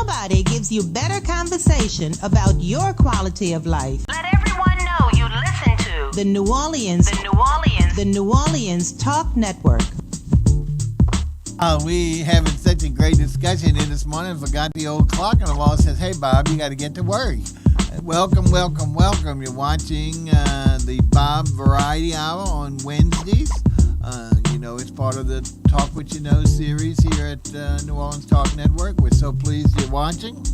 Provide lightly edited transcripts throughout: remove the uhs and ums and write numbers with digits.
Nobody gives you better conversation about your quality of life. Let everyone know you listen to The New Orleans Talk Network. We having such a great discussion here this morning. Forgot the old clock on the wall says, "Hey Bob, you got to get to work." Welcome. You're watching the Bob Variety Hour on Wednesdays. It's part of the Talk What You Know series here at New Orleans Talk Network. We're so pleased you're watching.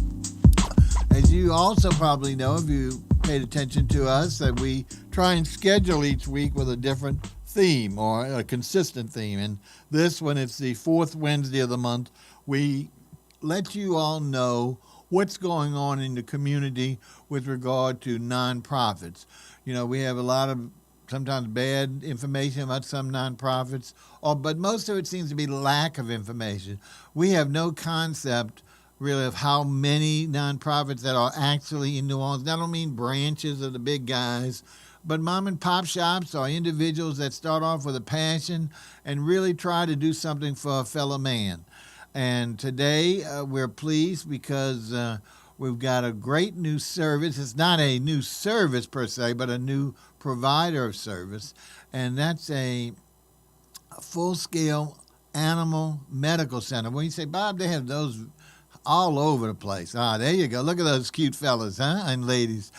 As you also probably know, if you paid attention to us, that we try and schedule each week with a different theme or a consistent theme. And this one, it's the fourth Wednesday of the month. We let you all know what's going on in the community with regard to nonprofits. We have a lot of sometimes bad information about some nonprofits, but most of it seems to be lack of information. We have no concept really of how many nonprofits that are actually in New Orleans. I don't mean branches of the big guys, but mom and pop shops or individuals that start off with a passion and really try to do something for a fellow man. And today we're pleased because we've got a great new service. It's not a new service per se, but a new provider of service. And that's a full-scale animal medical center. When you say, Bob, they have those all over the place. There you go. Look at those cute fellas, and ladies.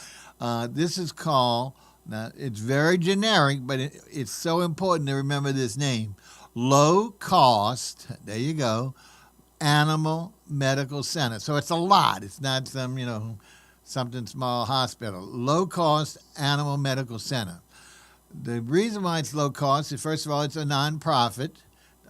This is called, now it's very generic, but it's so important to remember this name. Low cost, there you go, Animal Medical Center. So it's a lot. It's not some, something small hospital. Low cost Animal Medical Center. The reason why it's low cost is, first of all, it's a nonprofit.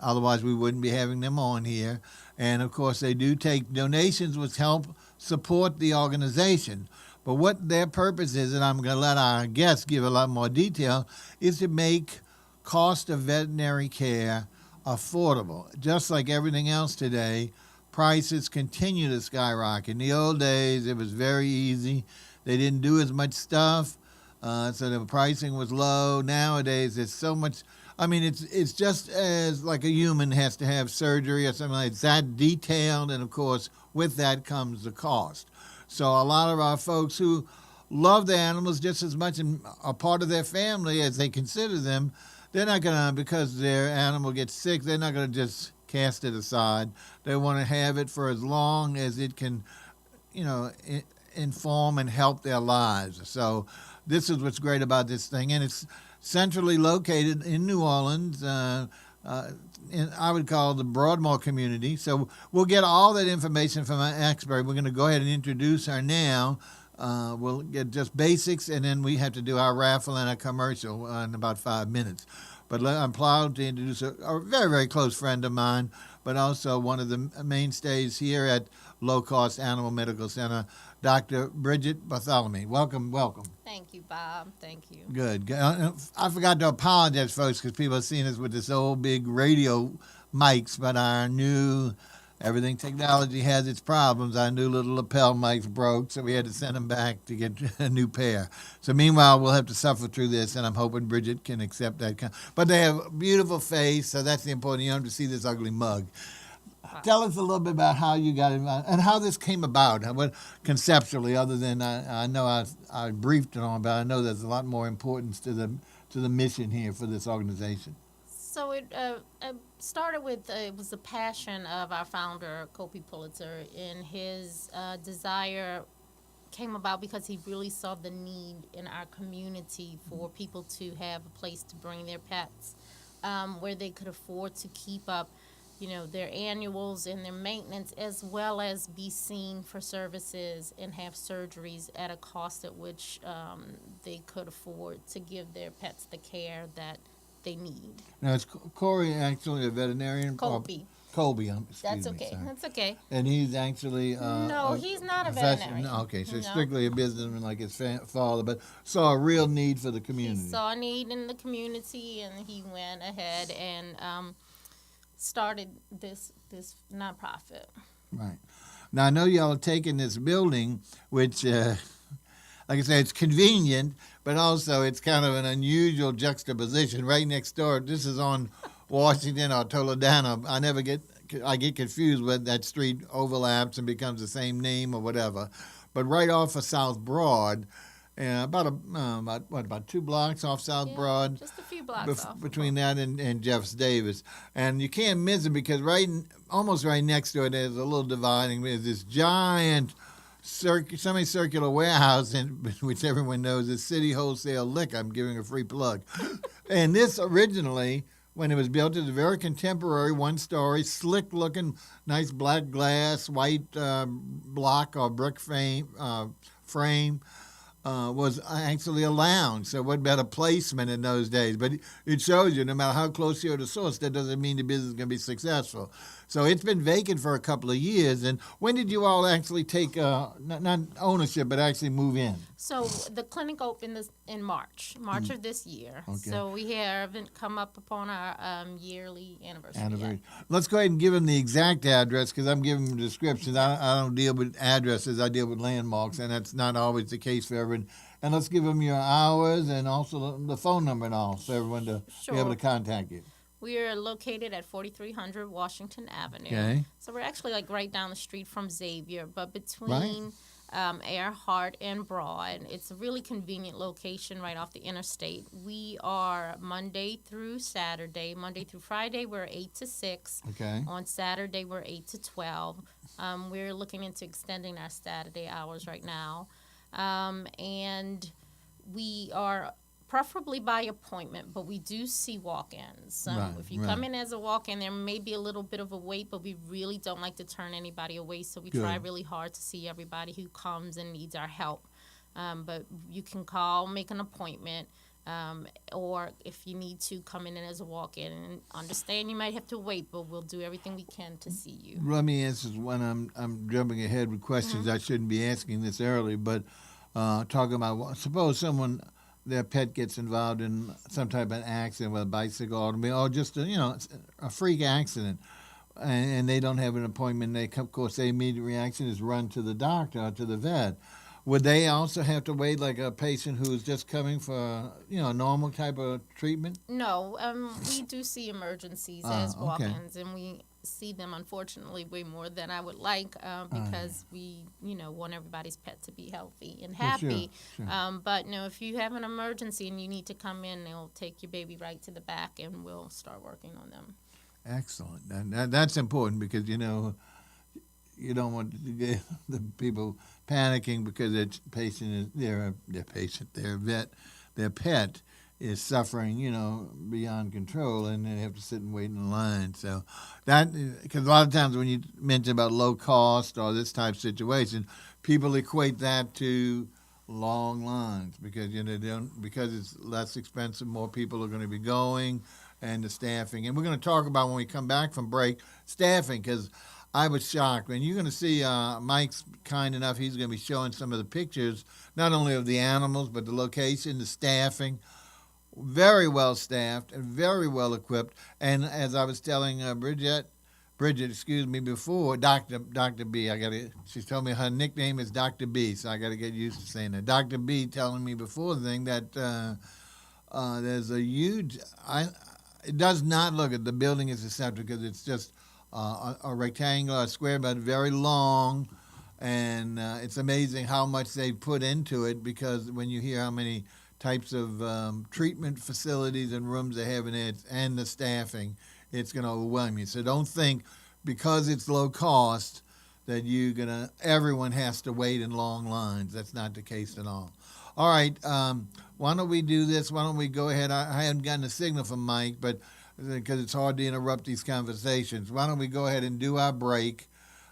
Otherwise, we wouldn't be having them on here. And, of course, they do take donations which help support the organization. But what their purpose is, and I'm going to let our guests give a lot more detail, is to make cost of veterinary care affordable. Just like everything else today, prices continue to skyrocket. In the old days, it was very easy. They didn't do as much stuff, so the pricing was low. Nowadays, there's so much. I mean, it's just as like a human has to have surgery or something like that detailed, and of course, with that comes the cost. So a lot of our folks who love the animals just as much and are part of their family as they consider them, they're not going to, because their animal gets sick, they're not going to just cast it aside. They want to have it for as long as it can, inform and help their lives. So this is what's great about this thing. And it's centrally located in New Orleans, in, I would call the Broadmoor community. So we'll get all that information from our expert. We're going to go ahead and introduce her now. We'll get just basics, and then we have to do our raffle and a commercial in about 5 minutes. But I'm proud to introduce a very, very close friend of mine, but also one of the mainstays here at Low Cost Animal Medical Center, Dr. Bridget Barthelemy. Welcome. Thank you, Bob. Thank you. Good. I forgot to apologize, folks, because people are seeing us with this old big radio mics, but our new, everything technology has its problems. Our new little lapel mics broke, so we had to send them back to get a new pair. So meanwhile, we'll have to suffer through this, and I'm hoping Bridget can accept that. But they have a beautiful face, so that's the important. You don't have to see this ugly mug. Tell us a little bit about how you got involved and how this came about. What conceptually, other than I know I briefed it on, but I know there's a lot more importance to the mission here for this organization. So it started with it was the passion of our founder, Kopi Pulitzer, and his desire came about because he really saw the need in our community for people to have a place to bring their pets, where they could afford to keep up their annuals and their maintenance, as well as be seen for services and have surgeries at a cost at which they could afford to give their pets the care that they need. Now, is Corey actually a veterinarian? Colby. Excuse me, sorry. That's okay. And he's actually... no, he's not a veterinarian. No, okay, so he's strictly a businessman like his father, but saw a real need for the community. He saw a need in the community, and he went ahead and started this nonprofit. Right. Now, I know y'all are taking this building, which, like I say, it's convenient, but also it's kind of an unusual juxtaposition right next door. This is on Washington or Toledano. I never get I get confused when that street overlaps and becomes the same name or whatever. But right off of South Broad, about 2 blocks off South Broad. Just a few blocks off. Between that and Jeffs Davis. And you can't miss it because almost right next to it, there's a little dividing. There's this giant semicircular warehouse, which everyone knows is City Wholesale Liquor. I'm giving a free plug. And this originally, when it was built, it was a very contemporary, one-story, slick-looking, nice black glass, white block or brick frame. Was actually a lounge, so what better placement in those days? But it shows you, no matter how close you're to the source, that doesn't mean the business is going to be successful. So it's been vacant for a couple of years. And when did you all actually take, not ownership, but actually move in? So the clinic opened in March of this year. Okay. So we haven't come up upon our yearly anniversary yet. Let's go ahead and give them the exact address, because I'm giving them descriptions. I don't deal with addresses. I deal with landmarks, and that's not always the case for everyone. And let's give them your hours and also the phone number and all, so everyone to be able to contact you. We are located at 4300 Washington Avenue. Okay. So we're actually like right down the street from Xavier, but between Earhart and Broad. It's a really convenient location right off the interstate. We are Monday through Saturday. Monday through Friday, we're 8 to 6. Okay. On Saturday, we're 8 to 12. We're looking into extending our Saturday hours right now. And we are preferably by appointment, but we do see walk-ins. If you come in as a walk-in, there may be a little bit of a wait, but we really don't like to turn anybody away, so we try really hard to see everybody who comes and needs our help. But you can call, make an appointment, or if you need to, come in as a walk-in. And understand you might have to wait, but we'll do everything we can to see you. Let me answer when I'm jumping ahead with questions. I shouldn't be asking this early, but talking about, suppose their pet gets involved in some type of accident with a bicycle, automobile, or just a freak accident, and they don't have an appointment. Of course, their immediate reaction is run to the doctor or to the vet. Would they also have to wait like a patient who's just coming for a normal type of treatment? No, we do see emergencies as walk-ins, and we see them unfortunately way more than I would like because we want everybody's pet to be healthy and happy. Sure. But if you have an emergency and you need to come in, they'll take your baby right to the back and we'll start working on them. Excellent. And that's important because you don't want to get the people panicking because their pet is suffering, beyond control, and they have to sit and wait in line. So because a lot of times when you mention about low cost or this type of situation, people equate that to long lines because because it's less expensive, more people are going to be going, and the staffing. And we're going to talk about when we come back from break staffing because I was shocked. And you're going to see Mike's kind enough. He's going to be showing some of the pictures, not only of the animals, but the location, the staffing. Very well staffed and very well equipped. And as I was telling Bridget, before, Dr. B, she told me her nickname is Dr. B, so I got to get used to saying that. Dr. B telling me before the thing that there's a huge, it does not look at the building is deceptive because it's just a rectangular square, but very long. And it's amazing how much they put into it because when you hear how many types of treatment facilities and rooms they have in it and the staffing, it's going to overwhelm you. So don't think because it's low cost that everyone has to wait in long lines. That's not the case at all. All right, why don't we do this? Why don't we go ahead? I haven't gotten a signal from Mike, but because it's hard to interrupt these conversations, why don't we go ahead and do our break?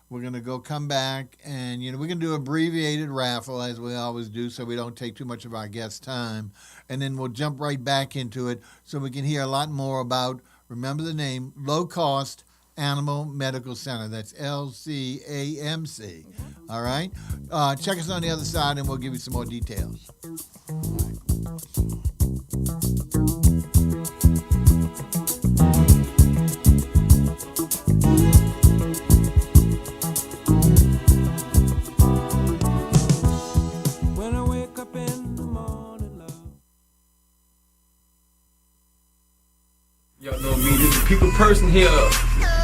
We're going to come back, and we're going to do abbreviated raffle as we always do so we don't take too much of our guests' time. And then we'll jump right back into it so we can hear a lot more about, remember the name, Low Cost Animal Medical Center. That's LCAMC. All right? Check us on the other side, and we'll give you some more details. Y'all know me, this is People Person here.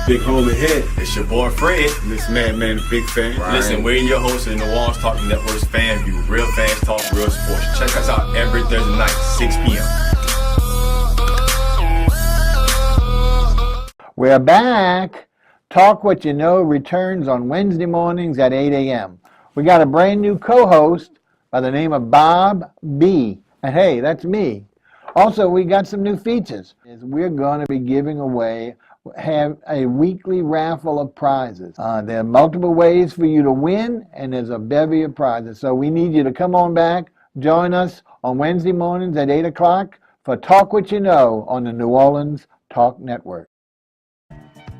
big homie here. It's your boy Fred. This Madman, a big fan. Right. Listen, we're your hosts of the New Orleans Talk Network's Fan View. Real fans talk real sports. Check us out every Thursday night, 6 p.m. We're back. Talk What You Know returns on Wednesday mornings at 8 a.m. We got a brand new co-host by the name of Bob B. And hey, that's me. Also, we got some new features. We're going to be giving away, have a weekly raffle of prizes. There are multiple ways for you to win, and there's a bevy of prizes. So we need you to come on back, join us on Wednesday mornings at 8 o'clock for Talk What You Know on the New Orleans Talk Network.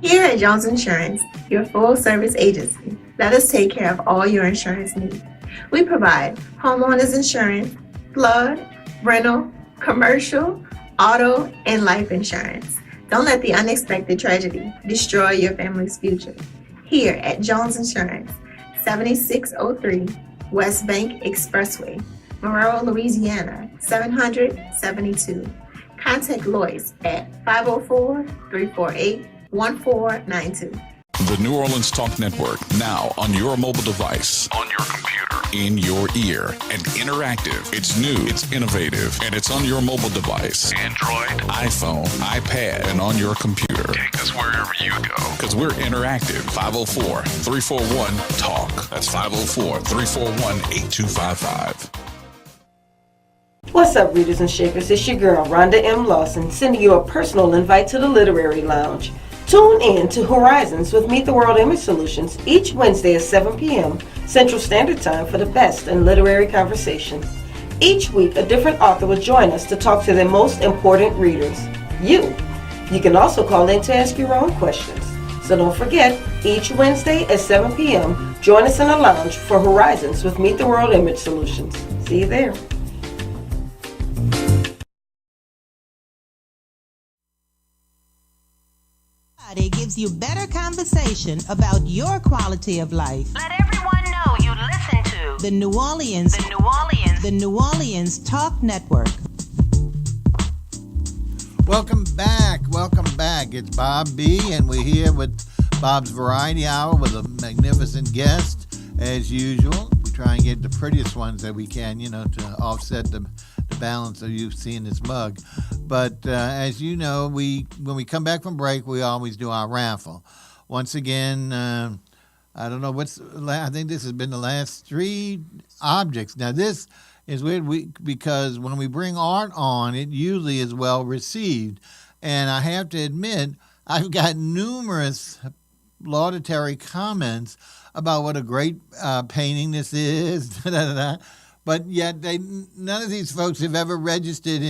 Here at Jones Insurance, your full-service agency, let us take care of all your insurance needs. We provide homeowners insurance, flood, rental, commercial, auto, and life insurance. Don't let the unexpected tragedy destroy your family's future. Here at Jones Insurance, 7603 West Bank Expressway, Monroe, Louisiana, 772. Contact Lois at 504-348-1492. The New Orleans Talk Network, now on your mobile device, on your computer, in your ear, and interactive. It's new, it's innovative, and it's on your mobile device. Android, iPhone, iPad, and on your computer. Take us wherever you go. Because we're interactive. 504-341-TALK. That's 504-341-8255. What's up, readers and shakers? It's your girl, Rhonda M. Lawson, sending you a personal invite to the Literary Lounge. Tune in to Horizons with Meet the World Image Solutions each Wednesday at 7 p.m. Central Standard Time for the best in literary conversation. Each week, a different author will join us to talk to their most important readers, you. You can also call in to ask your own questions. So don't forget, each Wednesday at 7 p.m., join us in the lounge for Horizons with Meet the World Image Solutions. See you there. It gives you better conversation about your quality of life. Let everyone know you listen to The New Orleans Talk Network. Welcome back. It's Bob B, and we're here with Bob's Variety Hour with a magnificent guest, as usual. We try and get the prettiest ones that we can, to offset the balance of you seeing this mug. But as you know, when we come back from break, we always do our raffle. Once again, I don't know I think this has been the last 3 objects. Now this is weird because when we bring art on, it usually is well received. And I have to admit, I've got numerous laudatory comments about what a great painting this is, but yet none of these folks have ever registered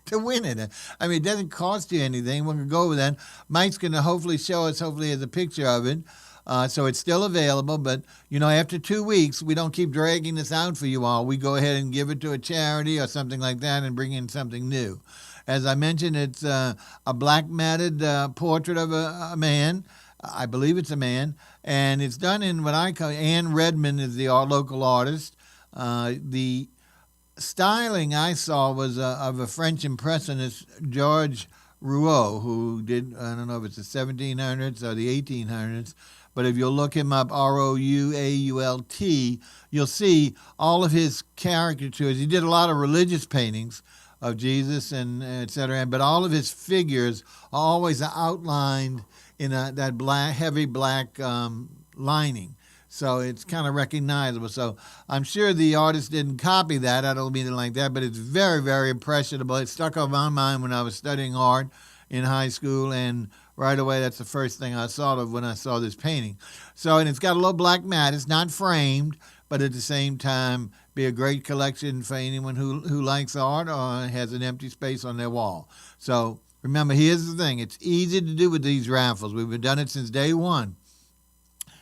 to win it. I mean, it doesn't cost you anything. We're going to go with that. Mike's going to hopefully show us, as a picture of it. So it's still available, but, after 2 weeks, we don't keep dragging this out for you all. We go ahead and give it to a charity or something like that and bring in something new. As I mentioned, it's a black matted portrait of a man. I believe it's a man. And it's done in what I call, Anne Redmond is the local artist. The styling I saw was of a French impressionist, Georges Rouault, who did, I don't know if it's the 1700s or the 1800s, but if you'll look him up, Rouault, you'll see all of his caricatures. He did a lot of religious paintings of Jesus and et cetera, but all of his figures are always outlined in that heavy black lining. So it's kind of recognizable. So I'm sure the artist didn't copy that. I don't mean it like that, but it's very, very impressionable. It stuck on my mind when I was studying art in high school, and right away that's the first thing I thought of when I saw this painting. So, and it's got a little black mat. It's not framed, but at the same time, be a great collection for anyone who likes art or has an empty space on their wall. So remember, here's the thing. It's easy to do with these raffles. We've been done it since day one.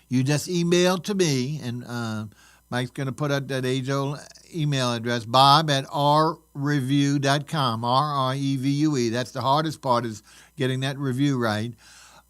You just email to me, and Mike's going to put out that age-old email address, bob@rreview.com, R-R-E-V-U-E. That's the hardest part, is getting that review right.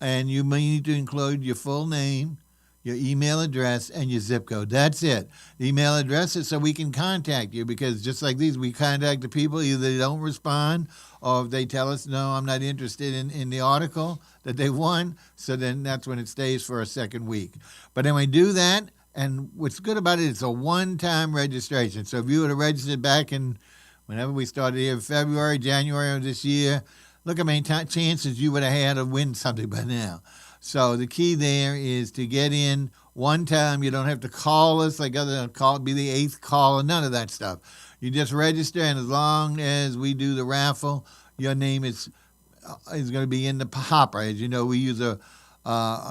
And you may need to include your full name, your email address, and your zip code. That's it. The email address is so we can contact you, because just like these, we contact the people, either they don't respond or if they tell us, no, I'm not interested in the article that they won, so then that's when it stays for a second week. But then we do that, and what's good about it, it's a one-time registration. So if you would have registered back in whenever we started here, February, January of this year, look how many chances you would have had to win something by now. So the key there is to get in one time. You don't have to call us like other call, be the 8th caller, none of that stuff. You just register, and as long as we do the raffle, your name is going to be in the hopper. As you know, we use a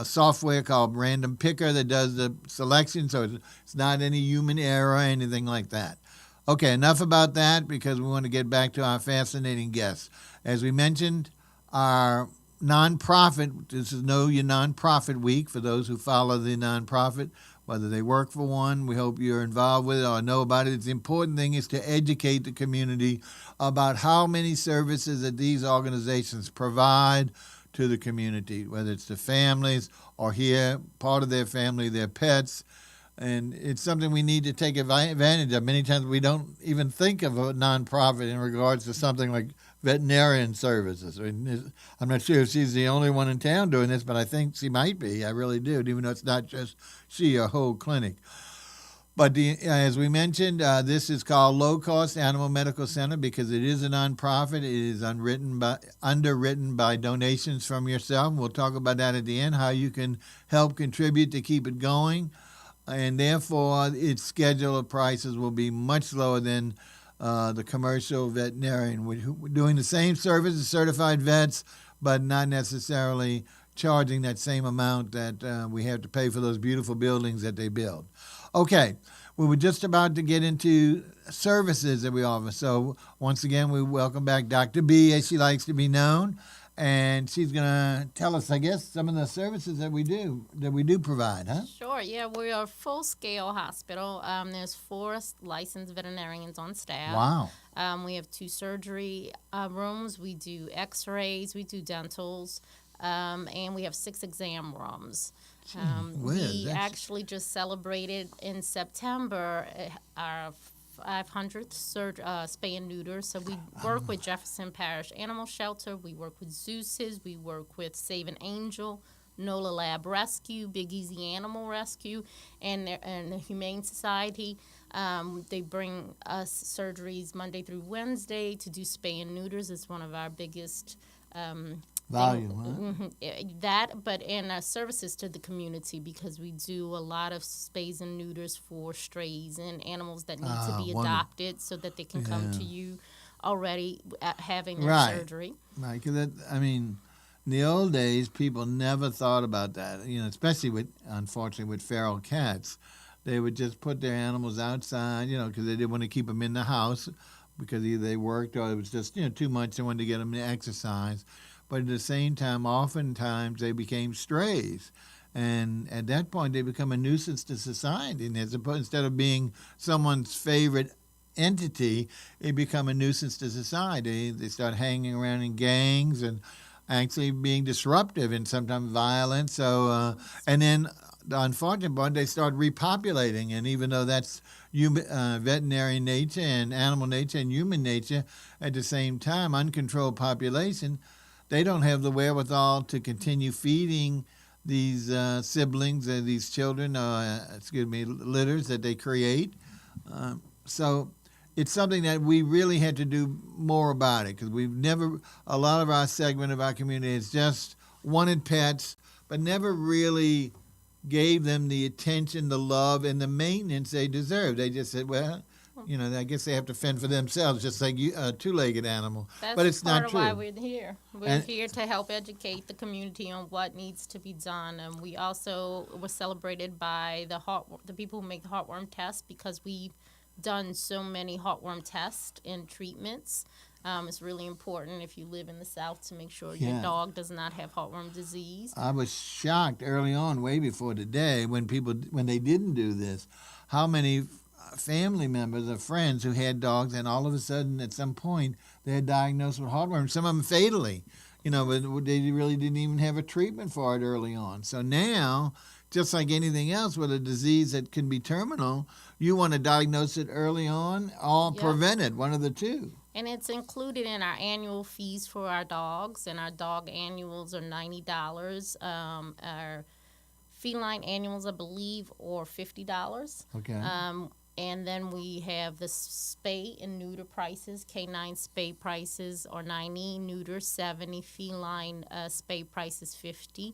software called Random Picker that does the selection, so it's not any human error or anything like that. Okay, enough about that, because we want to get back to our fascinating guests. As we mentioned, our nonprofit, this is Know Your Nonprofit Week for those who follow the nonprofit, whether they work for one. We hope you're involved with it or know about it. The important thing is to educate the community about how many services that these organizations provide to the community, whether it's the families or here, part of their family, their pets. And it's something we need to take advantage of. Many times we don't even think of a nonprofit in regards to something like veterinarian services. I'm not sure if she's the only one in town doing this, but I think she might be. I really do, even though it's not just she, a whole clinic. But as we mentioned, this is called Low Cost Animal Medical Center because it is a nonprofit. It is underwritten by donations from yourself. We'll talk about that at the end, how you can help contribute to keep it going. And therefore, its schedule of prices will be much lower than the commercial veterinarian. We're doing the same service as certified vets, but not necessarily charging that same amount that we have to pay for those beautiful buildings that they build. Okay, we were just about to get into services that we offer. So once again, we welcome back Dr. B, as she likes to be known. And she's going to tell us, I guess, some of the services that we do provide, huh? Sure, yeah. We're a full-scale hospital. There's 4 licensed veterinarians on staff. Wow. We have 2 surgery rooms. We do x-rays. We do dentals. And we have 6 exam rooms. We actually just celebrated in September our 500th spay and neuter. So we work with Jefferson Parish Animal Shelter. We work with Zeus's. We work with Save an Angel, NOLA Lab Rescue, Big Easy Animal Rescue, and the Humane Society. They bring us surgeries Monday through Wednesday to do spay and neuters. It's one of our biggest volume, huh? That, but in services to the community, because we do a lot of spays and neuters for strays and animals that need to be adopted so that they can come to you already having their surgery. Right, because in the old days, people never thought about that, especially unfortunately with feral cats. They would just put their animals outside, because they didn't want to keep them in the house because either they worked or it was just, too much. They wanted to get them to exercise. But at the same time, oftentimes they became strays. And at that point, they become a nuisance to society. And instead of being someone's favorite entity, they become a nuisance to society. They start hanging around in gangs and actually being disruptive and sometimes violent. So, and then the unfortunate part, they start repopulating. And even though that's veterinary nature and animal nature and human nature, at the same time, uncontrolled population, they don't have the wherewithal to continue feeding these siblings and these children, litters that they create. So it's something that we really had to do more about it, because a lot of our segment of our community is just wanted pets, but never really gave them the attention, the love, and the maintenance they deserve. They just said, well, I guess they have to fend for themselves, just like a 2-legged animal. But it's not true. That's part of why we're here. We're here to help educate the community on what needs to be done. And we also were celebrated by the people who make the Heartworm Tests, because we've done so many Heartworm tests and treatments. It's really important if you live in the South to make sure your dog does not have heartworm disease. I was shocked early on, way before today, when they didn't do this, how many family members or friends who had dogs, and all of a sudden at some point they're diagnosed with heartworm, some of them fatally, but they really didn't even have a treatment for it early on. So now just like anything else with a disease that can be terminal, you want to diagnose it early on or prevent it, one of the two. And it's included in our annual fees for our dogs, and our dog annuals are $90. Our feline annuals, I believe, are $50. Okay. And then we have the spay and neuter prices. Canine spay prices are $90, neuter $70, feline spay price is $50.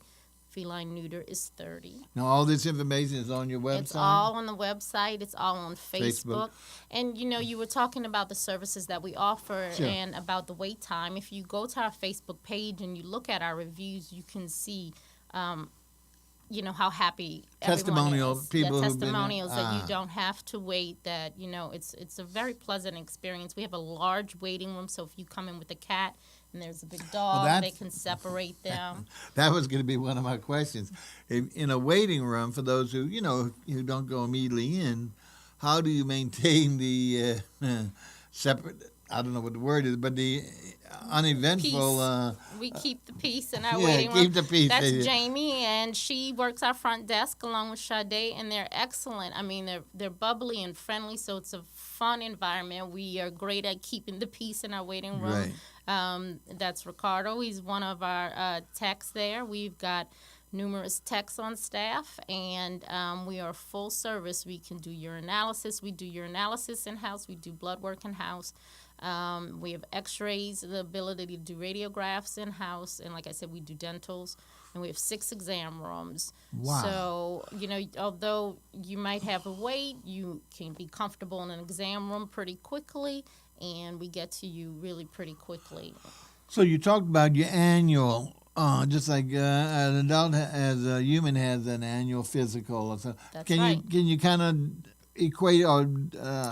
Feline neuter is $30. Now, all this information is on your website? It's all on the website. It's all on Facebook. And, you were talking about the services that we offer and about the wait time. If you go to our Facebook page and you look at our reviews, you can see, how happy Testimonial everyone is. people who've been testimonials that you don't have to wait, that, it's a very pleasant experience. We have a large waiting room, so if you come in with a cat, and there's a big dog, they can separate them. That was going to be one of my questions. In a waiting room, for those who, who don't go immediately in, how do you maintain the separate, I don't know what the word is, but the uneventful... we keep the peace in our waiting room. Keep the peace. That's Jamie, and she works our front desk along with Sade, and they're excellent. I mean, they're bubbly and friendly, so it's a fun environment. We are great at keeping the peace in our waiting room. Right. That's Ricardo. He's one of our techs there. We've got numerous techs on staff, and we are full service. We can do urinalysis. We do urinalysis in-house. We do blood work in-house. We have x-rays, the ability to do radiographs in-house, and like I said, we do dentals, and we have 6 exam rooms. Wow. So, although you might have a wait, you can be comfortable in an exam room pretty quickly, and we get to you really pretty quickly. So you talked about your annual, just like an adult as a human has an annual physical. So That's can right. you kind of equate or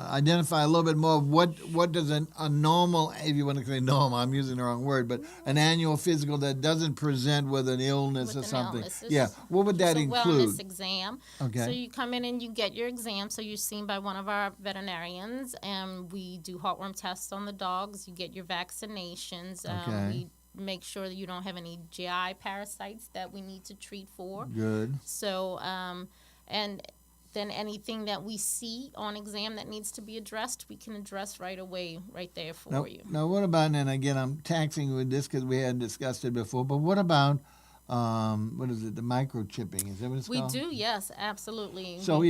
identify a little bit more of what does a normal, if you want to say normal, I'm using the wrong word, but an annual physical that doesn't present with an illness With or an something. illness. Yeah, what would that It's a include? wellness exam. Okay. So you come in and you get your exam. So you're seen by one of our veterinarians, and we do heartworm tests on the dogs. You get your vaccinations. Okay. We make sure that you don't have any GI parasites that we need to treat for. Good. So, and then anything that we see on exam that needs to be addressed, we can address right away, right there for you. Now, what about, and again, I'm taxing with this because we hadn't discussed it before, but what about, what is it, the microchipping? Is that what it's We called? do, yes, absolutely. So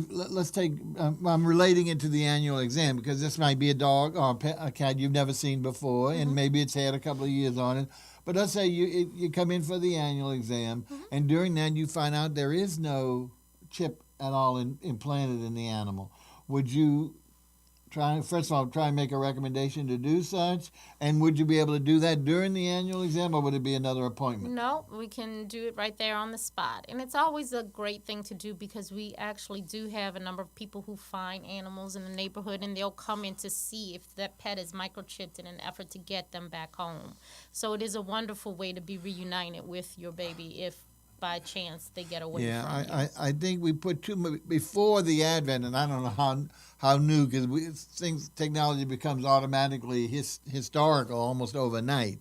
let's take, I'm relating it to the annual exam because this might be a dog or a cat you've never seen before, and maybe it's had a couple of years on it. But let's say you come in for the annual exam, and during that you find out there is no chip at all implanted in the animal. Would you first of all, try and make a recommendation to do such? And would you be able to do that during the annual exam, or would it be another appointment? No, we can do it right there on the spot. And it's always a great thing to do because we actually do have a number of people who find animals in the neighborhood, and they'll come in to see if that pet is microchipped in an effort to get them back home. So it is a wonderful way to be reunited with your baby if by chance they get away from you. I think we put too much before the advent, and I don't know how new, because technology becomes automatically historical almost overnight.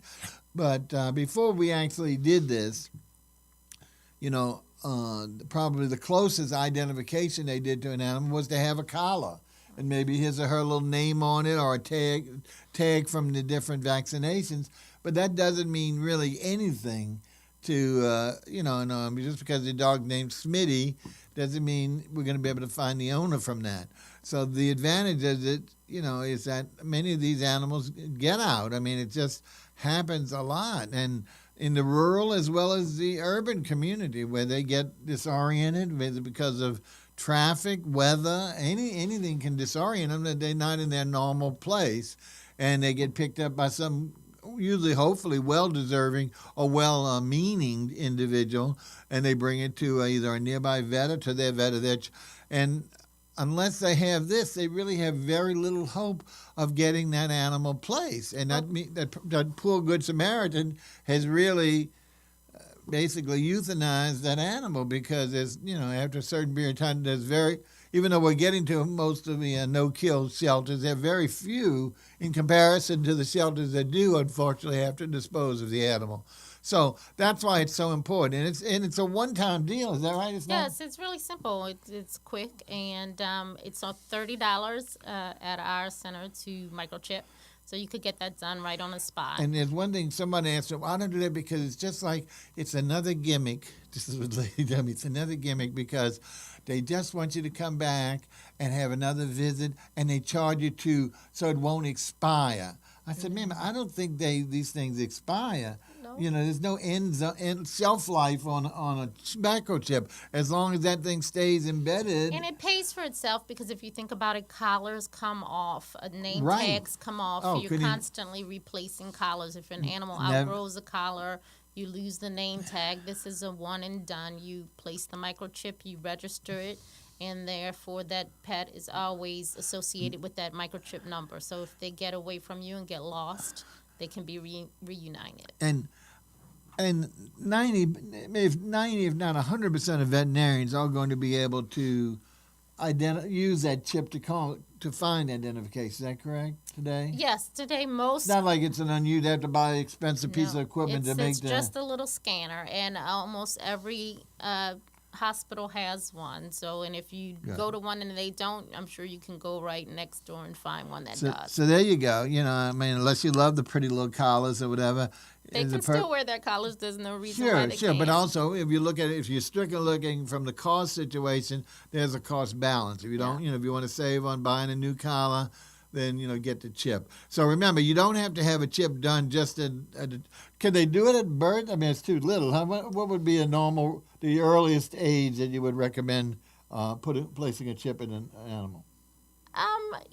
But before we actually did this, probably the closest identification they did to an animal was to have a collar and maybe his or her little name on it or a tag from the different vaccinations. But that doesn't mean really anything to, just because the dog named Smitty doesn't mean we're going to be able to find the owner from that. So the advantage is is that many of these animals get out. I mean, it just happens a lot. And in the rural as well as the urban community where they get disoriented because of traffic, weather, anything can disorient them, that they're not in their normal place. And they get picked up by some usually hopefully well-deserving or well-meaning individual, and they bring it to either a nearby vet or to their vet or their and unless they have this, they really have very little hope of getting that animal placed. And that poor Good Samaritan has really basically euthanized that animal because there's, after a certain period of time, even though we're getting to most of the no-kill shelters, there are very few in comparison to the shelters that do, unfortunately, have to dispose of the animal. So that's why it's so important, and it's a one-time deal. Is that right? It's not. Yes, it's really simple. It's quick, and it's $30 at our center to microchip. So you could get that done right on the spot. And there's one thing somebody answered, well, I don't do that because it's just like, it's another gimmick. This is what Lady told me. It's another gimmick because they just want you to come back and have another visit, and they charge you so it won't expire. I said, ma'am, I don't think these things expire. No. You know, there's no end shelf life on a microchip as long as that thing stays embedded. And it pays for itself because if you think about it, collars come off, name Right. tags come off. Oh, You're constantly replacing collars. If an animal outgrows a collar, you lose the name tag. This is a one and done. You place the microchip, you register it, and therefore that pet is always associated with that microchip number. So if they get away from you and get lost, they can be reunited. And 90, if not 100% of veterinarians are going to be able to use that chip to find identification. Is that correct today? Yes, today most. It's not like it's you'd have to buy an expensive piece of equipment to make It's just a little scanner, and almost every hospital has one. So, and if you go to one and they don't, I'm sure you can go right next door and find one that does. So there you go. You know, I mean, unless you love the pretty little collars or whatever. They can still wear their collars. There's no reason why they can't. But also, if you look at it, if you're strictly looking from the cost situation, there's a cost balance. If you don't, if you want to save on buying a new collar, then, get the chip. So remember, you don't have to have a chip done just can they do it at birth? I mean, it's too little. Huh? What would be the earliest age that you would recommend placing a chip in an animal?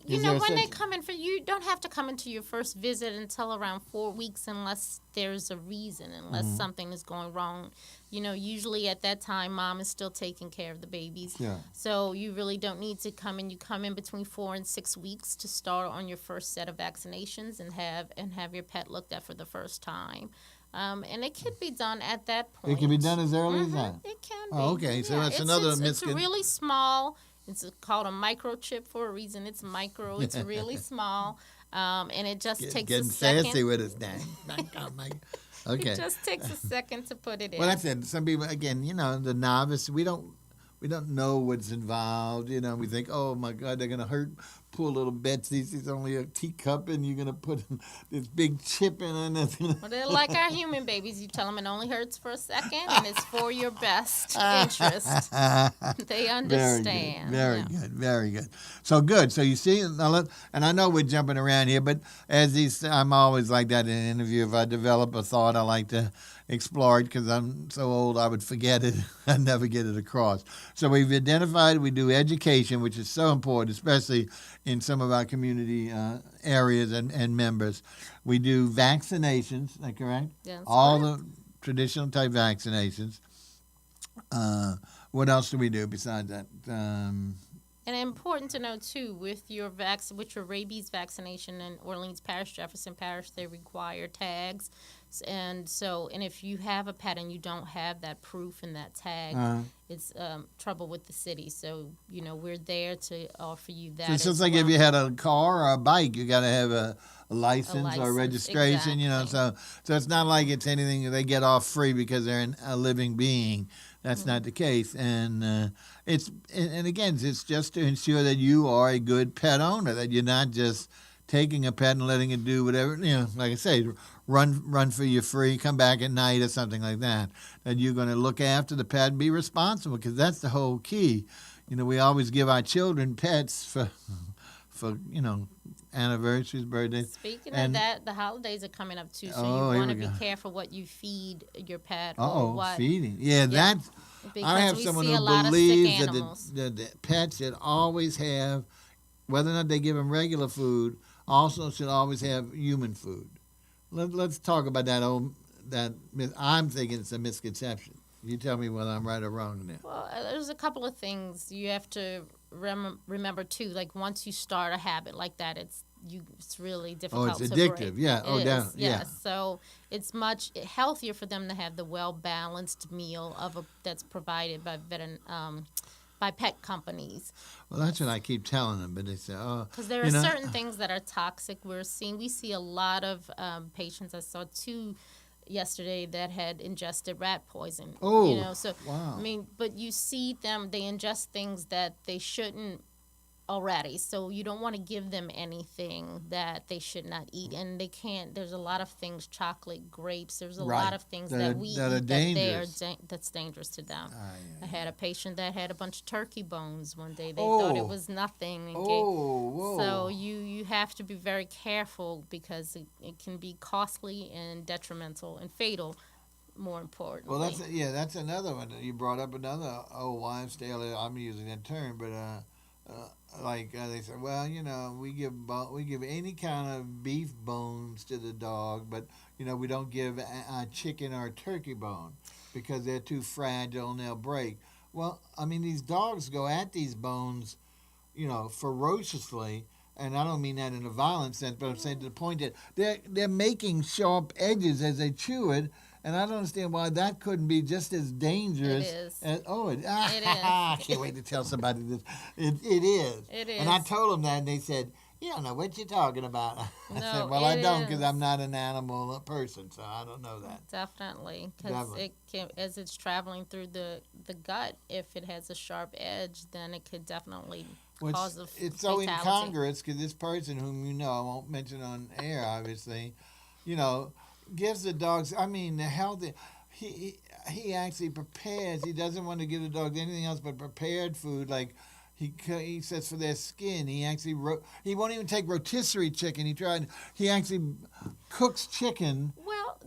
When they come in you don't have to come into your first visit until around 4 weeks unless there's a reason, unless something is going wrong. Usually at that time, mom is still taking care of the babies. Yeah. So you really don't need to come in. You come in between 4 and 6 weeks to start on your first set of vaccinations and have your pet looked at for the first time. And it can be done at that point. It can be done as early as that? It can be. Oh, okay. So that's another misconception. It's really small. It's called a microchip for a reason. It's micro. It's really small. And it just takes a second. Getting sassy with us now. Okay. It just takes a second to put it in. Well, that's it. Some people, again, the novice, we don't know what's involved. We think, oh, my God, they're going to hurt poor little Betsy. She's only a teacup, and you're going to put this big chip in her. Well, they're like our human babies. You tell them it only hurts for a second, and it's for your best interest. They understand. Very good. Very good. So good. So you see, and I know we're jumping around here, but I'm always like that in an interview. If I develop a thought, I like to explore it because I'm so old I would forget it. I'd never get it across. So we've identified, we do education, which is so important, especially in some of our community areas and members. We do vaccinations, is that correct? Yeah, all the traditional type vaccinations. What else do we do besides that? And important to know too, with your rabies vaccination in Orleans Parish, Jefferson Parish, they require tags, and if you have a pet and you don't have that proof and that tag, it's trouble with the city. So we're there to offer you that. So it's just like if you had a car or a bike, you got to have a license or registration. Exactly. So it's not like it's anything they get off free because they're a living being. That's not the case, and again, it's just to ensure that you are a good pet owner, that you're not just taking a pet and letting it do whatever. Like I say, run for you free, come back at night or something like that. That you're going to look after the pet and be responsible, because that's the whole key. We always give our children pets for anniversaries, birthdays. Speaking of that, the holidays are coming up too, so you want to be careful what you feed your pet. Feeding. Yeah, that's. I have someone who believes that the pets should always have, whether or not they give them regular food, also should always have human food. Let's talk about that. I'm thinking it's a misconception. You tell me whether I'm right or wrong in that. Well, there's a couple of things you have to remember too. Like once you start a habit like that, it's really difficult. It's to addictive. break. Yeah. Yes. So it's much healthier for them to have the well-balanced meal that's provided by pet companies. Well, that's what I keep telling them, but they say, because there are certain things that are toxic. We see a lot of patients. I saw 2 yesterday that had ingested rat poison. Oh, you know, so wow. I mean, but you see them, they ingest things that they shouldn't already, so you don't want to give them anything that they should not eat, and they can't. There's a lot of things, chocolate, grapes, there's a lot of things that we eat that are dangerous. that's dangerous to them. yeah. I had a patient that had a bunch of turkey bones one day. They thought it was nothing, and whoa. so you have to be very careful, because it can be costly and detrimental and fatal, more importantly. Well, that's another one. You brought up another old wives' tale. I'm using that term, but they said, well, you know, we give any kind of beef bones to the dog, but you know, we don't give a chicken or a turkey bone because they're too fragile and they'll break. Well, I mean, these dogs go at these bones, you know, ferociously. And I don't mean that in a violent sense, but I'm saying to the point that they're making sharp edges as they chew it, and I don't understand why that couldn't be just as dangerous. It is. It is. I can't wait to tell somebody this. It is. It is. And I told them that, and they said, "You don't know what you're talking about." I said, No, "Well, I it don't, because is. I'm not an animal person, so I don't know that." Definitely, because Definitely. it can, as it's traveling through the gut, if it has a sharp edge, then it could definitely cause a It's so fatality. incongruous because this person whom you know, I won't mention on air, obviously, you know, gives the dogs, I mean, the healthy, he actually prepares. He doesn't want to give the dogs anything else but prepared food, like he says for their skin. He actually he won't even take rotisserie chicken. He actually cooks chicken. Well,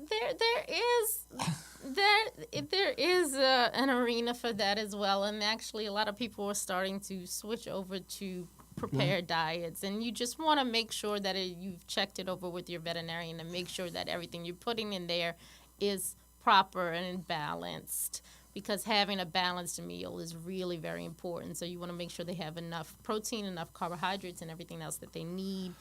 there is an arena for that as well, and actually a lot of people are starting to switch over to prepared diets, and you just want to make sure that you've checked it over with your veterinarian and make sure that everything you're putting in there is proper and balanced, because having a balanced meal is really very important. So you want to make sure they have enough protein, enough carbohydrates, and everything else that they need,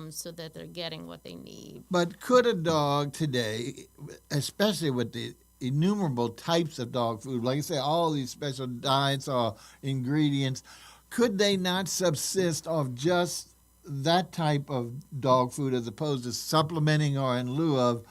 so that they're getting what they need. But could a dog today, especially with the innumerable types of dog food, like I say, all these special diets or ingredients, could they not subsist off just that type of dog food as opposed to supplementing or in lieu of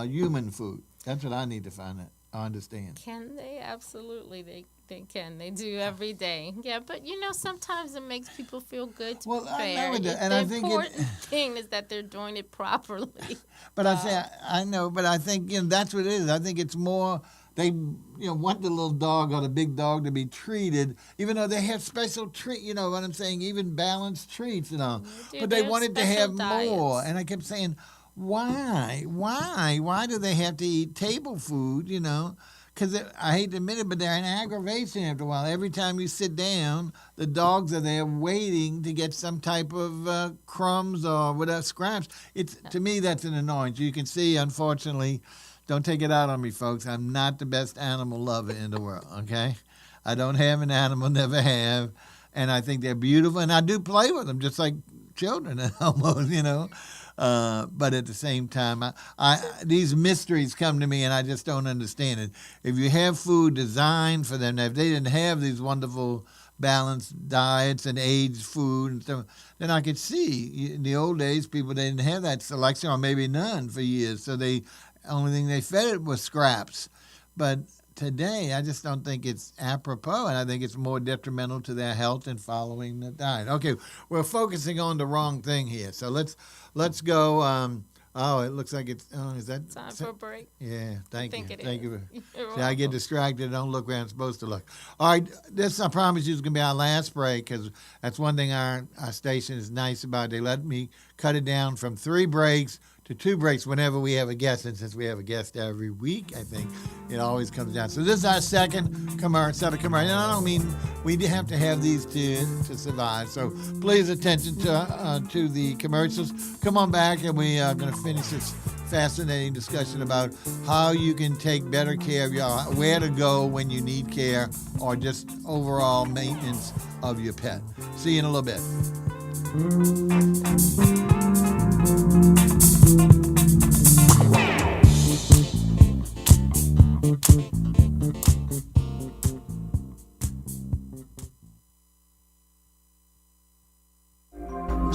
human food? That's what I need to find out. I understand. Can they? Absolutely, they can. They do every day. Yeah, but you know, sometimes it makes people feel good to Well, prepare. I know it does, and the I think important thing is that they're doing it properly. But I know, but I think that's what it is. I think it's more they want the little dog or the big dog to be treated, even though they have special treat. You know what I'm saying? Even balanced treats and all. But they wanted to have more, and I kept saying, why? Why do they have to eat table food? You know. Because I hate to admit it, but they're an aggravation after a while. Every time you sit down, the dogs are there waiting to get some type of crumbs or whatever, scraps. To me, that's an annoyance. You can see, unfortunately, don't take it out on me, folks. I'm not the best animal lover in the world, okay? I don't have an animal, never have. And I think they're beautiful, and I do play with them just like children almost, But at the same time, these mysteries come to me, and I just don't understand it. If you have food designed for them, if they didn't have these wonderful balanced diets and aged food and stuff, then I could see in the old days people didn't have that selection, or maybe none for years. So the only thing they fed it was scraps. But today, I just don't think it's apropos, and I think it's more detrimental to their health than following the diet. Okay, we're focusing on the wrong thing here. So let's go. It looks like it's. Is that Time for a break? Yeah, thank you. Thank you. You're See, I get welcome. distracted. Don't look where I'm supposed to look. All right, this I promise you is going to be our last break, because that's one thing our station is nice about. They let me cut it down from 3 breaks to 2 breaks whenever we have a guest. And since we have a guest every week, I think it always comes down. So this is our second set of commercials. And I don't mean we have to have these to survive. So please attention to the commercials. Come on back, and we are going to finish this fascinating discussion about how you can take better care of where to go when you need care, or just overall maintenance of your pet. See you in a little bit.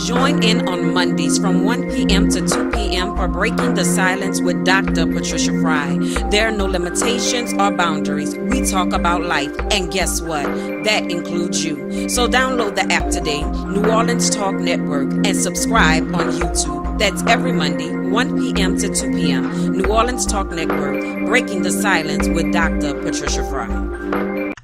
Join in on Mondays from 1 p.m. to 2 p.m. for Breaking the Silence with Dr. Patricia Fry. There are no limitations or boundaries. We talk about life, and guess what? That includes you. So download the app today, New Orleans Talk Network, and subscribe on YouTube. That's every Monday, 1 p.m. to 2 p.m. New Orleans Talk Network, Breaking the Silence with Dr. Patricia Fry.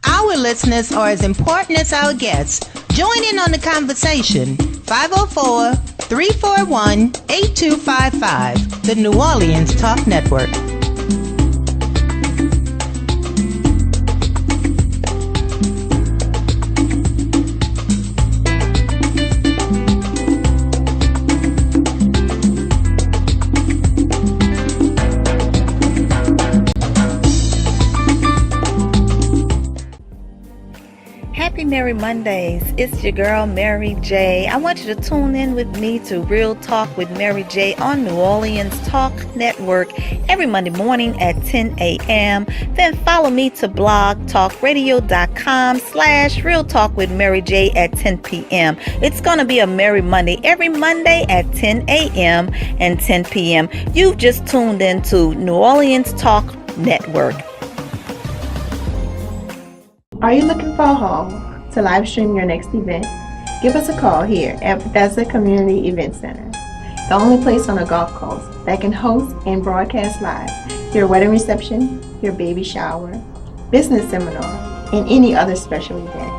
Our listeners are as important as our guests. Join in on the conversation. 504-341-8255. The New Orleans Talk Network. Happy Merry Mondays. It's your girl, Mary J. I want you to tune in with me to Real Talk with Mary J on New Orleans Talk Network every Monday morning at 10 a.m. Then follow me to blogtalkradio.com/Real Talk with Mary J at 10 p.m. It's going to be a Merry Monday every Monday at 10 a.m. and 10 p.m. You've just tuned in to New Orleans Talk Network. Are you looking for a home to live stream your next event? Give us a call here at Bethesda Community Event Center, the only place on a golf course that can host and broadcast live your wedding reception, your baby shower, business seminar, and any other special event.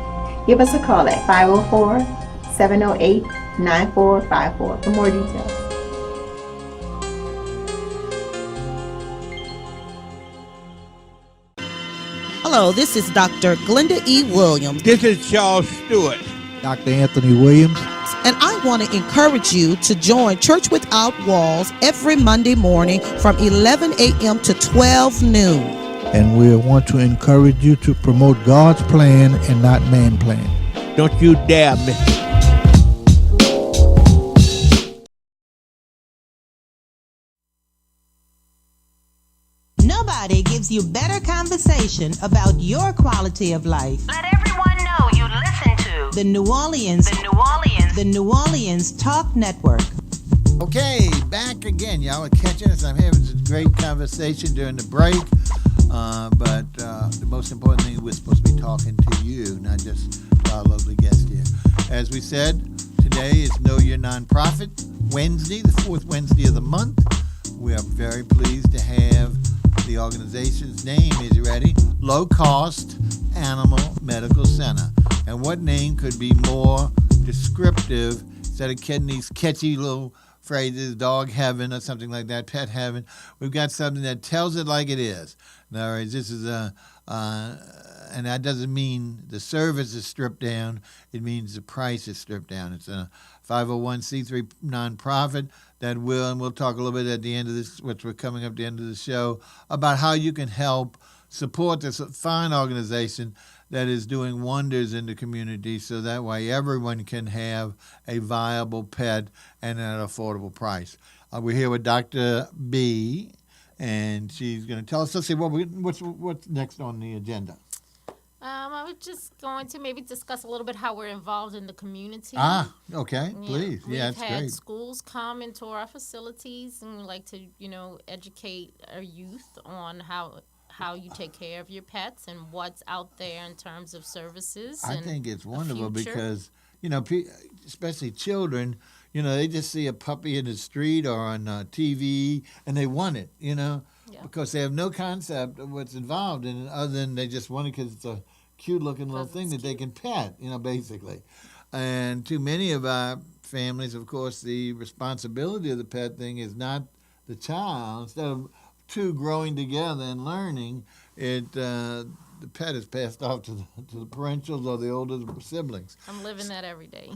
Give us a call at 504-708-9454 for more details. Hello, this is Dr. Glenda E. Williams. This is Charles Stewart. Dr. Anthony Williams. And I want to encourage you to join Church Without Walls every Monday morning from 11 a.m. to 12 noon. And we want to encourage you to promote God's plan and not man's plan. Don't you dare miss it. Nobody gives you better conversation about your quality of life. Let everyone know you listen to The New Orleans Talk Network. Okay, back again. Y'all are catching us. I'm having some great conversation during the break. But the most important thing, we're supposed to be talking to you, not just our lovely guest here. As we said, today is Know Your Nonprofit Wednesday, the fourth Wednesday of the month. We are very pleased to have the organization's name, is you ready? Low Cost Animal Medical Center. And what name could be more descriptive instead of getting these catchy little phrases, dog heaven or something like that, pet heaven? We've got something that tells it like it is. In other words, this is and that doesn't mean the service is stripped down. It means the price is stripped down. It's a 501c3 nonprofit that will, and we'll talk a little bit at the end of this, which we're coming up at the end of the show, about how you can help support this fine organization that is doing wonders in the community so that way everyone can have a viable pet and at an affordable price. We're here with Dr. B, and she's going to tell us, let's see, what's next on the agenda? I was just going to maybe discuss a little bit how we're involved in the community. Okay, please. Yeah, it's We've great. had schools come into our facilities, and we like to, educate our youth on how you take care of your pets and what's out there in terms of services. I think it's wonderful because, especially children, they just see a puppy in the street or on TV and they want it, because they have no concept of what's involved in it other than they just want it because it's a cute-looking little thing that they can pet, basically. And too many of our families, of course, the responsibility of the pet thing is not the child. Instead of two growing together and learning, the pet is passed off to the parentals or the older siblings. I'm living that every day.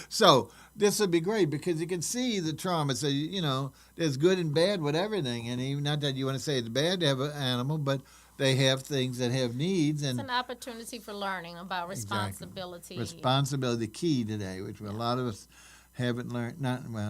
So this would be great because you can see the trauma. So, there's good and bad with everything. And even not that you want to say it's bad to have an animal, but they have things that have needs. And it's an opportunity for learning about responsibility. Exactly. Responsibility, the key today, which a lot of us haven't learned.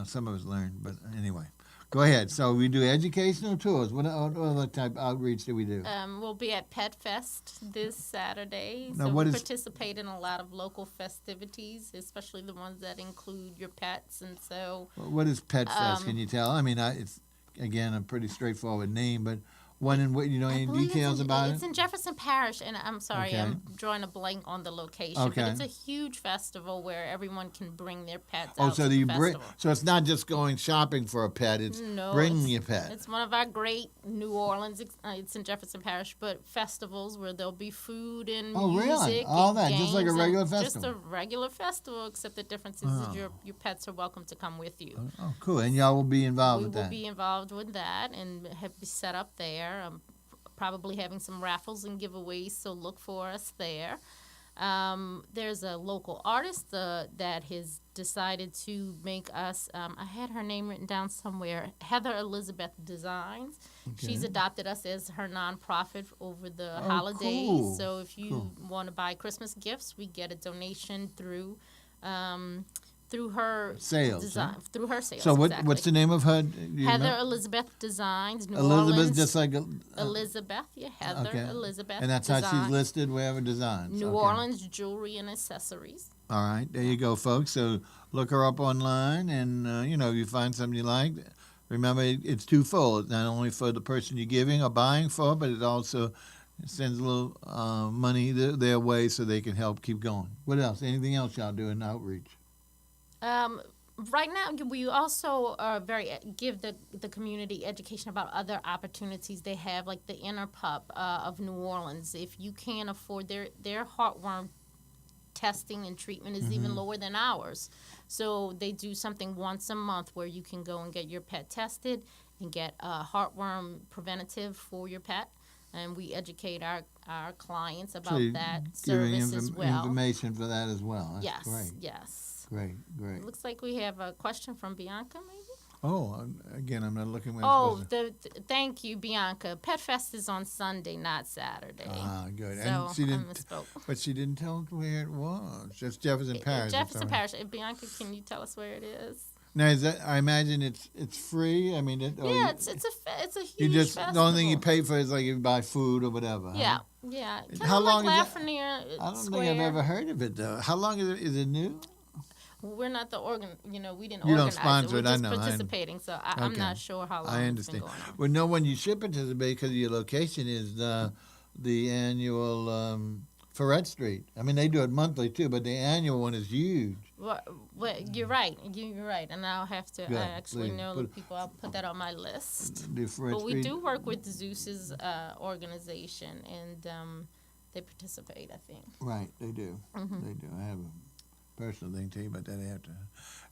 Some of us learned, but anyway. Go ahead. So we do educational tours. What other type of outreach do we do? We'll be at Pet Fest this Saturday. Now, So what we is- participate in a lot of local festivities, especially the ones that include your pets. And so What is Pet Fest? Can you tell? I mean, it's again a pretty straightforward name, but when and what, you know, any details about it's it? in Jefferson Parish, and I'm sorry, Okay. I'm drawing a blank on the location. Okay. But it's a huge festival where everyone can bring their pets Oh, out so to do the you bring? festival. So it's not just going shopping for a pet; it's No, bringing it's- your pet. It's one of our great New Orleans. It's in Jefferson Parish, but festivals where there'll be food and Oh, really? music. All and that, just like a games and regular Just festival? a regular festival, except the difference is Oh. your pets are welcome to come with you. Oh, cool! And y'all will be involved We with will that. be involved with that and have be set up there. Probably having some raffles and giveaways, so look for us there. There's a local artist that has decided to make us, I had her name written down somewhere, Heather Elizabeth Designs. She's Okay. adopted us as her nonprofit over the Oh, holidays. cool. So if you Cool. want to buy Christmas gifts, we get a donation through her Sales, design, huh? through her sales. So exactly. what's the name of her? Do you Heather remember? Elizabeth Designs, New Elizabeth, Orleans. just like Elizabeth, yeah, Heather okay. Elizabeth. And that's how Design. she's listed, wherever designs. New Okay. Orleans jewelry and accessories. All right, there you go, folks. So look her up online, and you know, if you find something you like, remember it's twofold. Not only for the person you're giving or buying for, but it also sends a little money their way so they can help keep going. What else? Anything else y'all do in outreach? Right now, we also are give the community education about other opportunities they have, like the Inner Pup of New Orleans. If you can't afford their heartworm testing and treatment is even Mhm. lower than ours. So they do something once a month where you can go and get your pet tested and get a heartworm preventative for your pet. And we educate our clients about So you're that giving service as well. information for that as well. That's Yes, great. yes. Great. It looks like we have a question from Bianca, maybe? Oh, again, I'm not looking where I'm Oh, supposed to. thank you, Bianca. Pet Fest is on Sunday, not Saturday. Ah, good. So And she I didn't, misspoke. but she didn't tell us where it was. Just Jefferson Parish. I'm Jefferson sorry. Parish. Bianca, can you tell us where it is? Now, is that? I imagine it's free. I mean, Yeah, it's a huge you just festival. the only thing you pay for is like you buy food or whatever. Yeah, huh? yeah. Kind How of long like is that? Lafreniere I don't Square. think I've ever heard of it though. How long is it? Is it new? We're not the organ. We didn't You don't organize sponsor it. it, We're I just know, I know. participating. So I'm Okay. not sure how long I it's understand. been going on. Well, no, when you should participate because your location is the annual Ferret Street. I mean, they do it monthly too, but the annual one is huge. Well, you're right. You're right, and I'll have to. Good, I actually please, know put- the people. I'll put that on my list. The Ferret But we Street. do work with Zeus's organization, and they participate. I think. Right, they do. Mhm. They do. I have a personal thing to tell you about that after.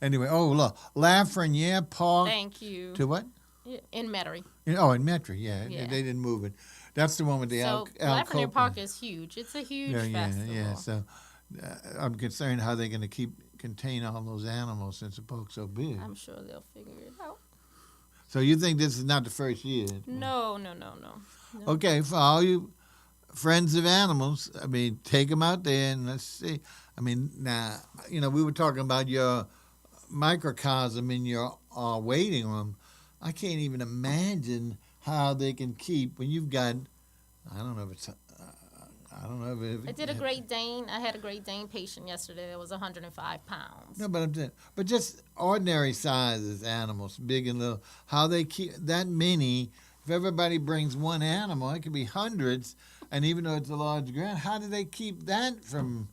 Anyway, look, Lafreniere Park. Thank you. To what? Yeah, in Metairie. Oh, in Metro, yeah. Yeah. They didn't move it. That's the one with the So Al Lafreniere Copeland. Park is huge. It's a huge festival. Yeah. So I'm concerned how they're going to contain all those animals since the park's so big. I'm sure they'll figure it out. So you think this is not the first year? No. Okay, for all you friends of animals, I mean, take them out there and let's see. I mean, now, we were talking about your microcosm in your waiting room. I can't even imagine how they can keep when you've got, I don't know if it's, I did a Great Dane. I had a Great Dane patient yesterday that was 105 pounds. No, but just ordinary sizes animals, big and little. How they keep that many? If everybody brings one animal, it could be hundreds. And even though it's a large grant, how do they keep that from